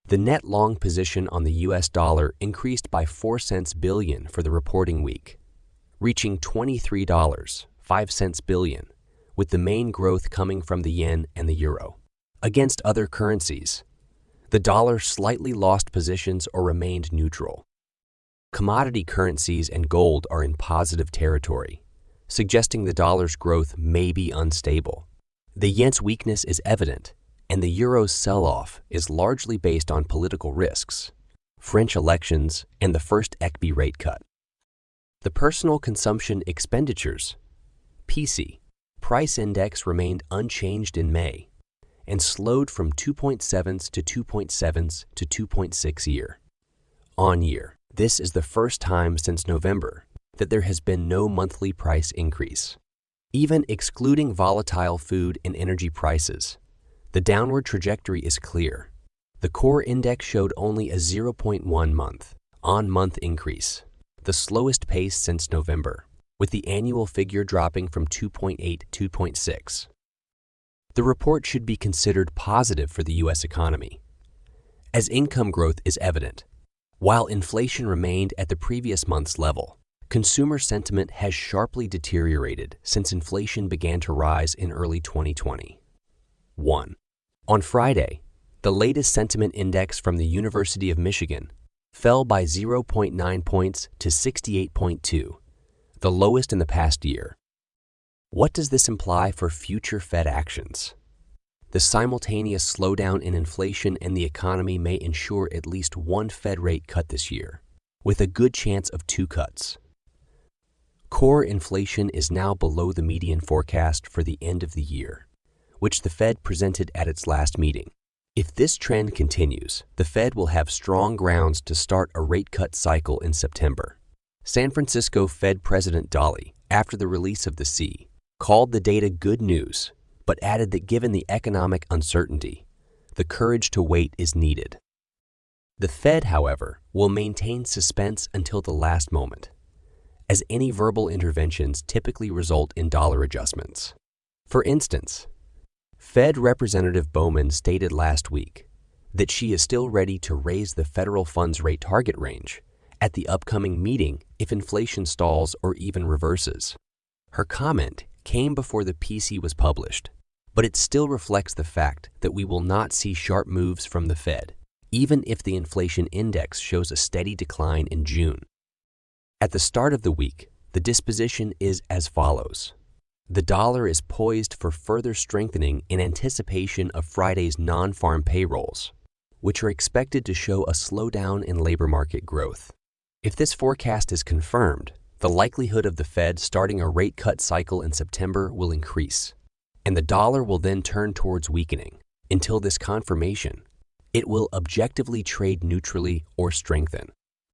The net long position on the US dollar increased by 4 cents billion for the reporting week, reaching $23.05 billion, with the main growth coming from the yen and the euro. Against other currencies, the dollar slightly lost positions or remained neutral. Commodity currencies and gold are in positive territory, suggesting the dollar's growth may be unstable. The yen's weakness is evident, and the euro's sell-off is largely based on political risks, French elections, and the first ECB rate cut. The Personal Consumption Expenditures (PCE) price index remained unchanged in May and slowed from 2.7s to 2.7s to 2.6 year-on-year. This is the first time since November that there has been no monthly price increase. Even excluding volatile food and energy prices, the downward trajectory is clear. The core index showed only a 0.1 month-on-month increase, the slowest pace since November, with the annual figure dropping from 2.8 to 2.6. The report should be considered positive for the U.S. economy, as income growth is evident. While inflation remained at the previous month's level, consumer sentiment has sharply deteriorated since inflation began to rise in early 2020. 1. On Friday, the latest sentiment index from the University of Michigan fell by 0.9 points to 68.2, the lowest in the past year. What does this imply for future Fed actions? The simultaneous slowdown in inflation and the economy may ensure at least one Fed rate cut this year, with a good chance of 2 cuts. Core inflation is now below the median forecast for the end of the year, which the Fed presented at its last meeting. If this trend continues, the Fed will have strong grounds to start a rate cut cycle in September. San Francisco Fed President Daly, after the release of the C, called the data good news, but added that given the economic uncertainty, the courage to wait is needed. The Fed, however, will maintain suspense until the last moment, as any verbal interventions typically result in dollar adjustments. For instance, Fed Representative Bowman stated last week that she is still ready to raise the federal funds rate target range at the upcoming meeting if inflation stalls or even reverses. Her comment came before the PCE was published, but it still reflects the fact that we will not see sharp moves from the Fed, even if the inflation index shows a steady decline in June. At the start of the week, the disposition is as follows. The dollar is poised for further strengthening in anticipation of Friday's non-farm payrolls, which are expected to show a slowdown in labor market growth. If this forecast is confirmed, the likelihood of the Fed starting a rate cut cycle in September will increase, and the dollar will then turn towards weakening. Until this confirmation, it will objectively trade neutrally or strengthen.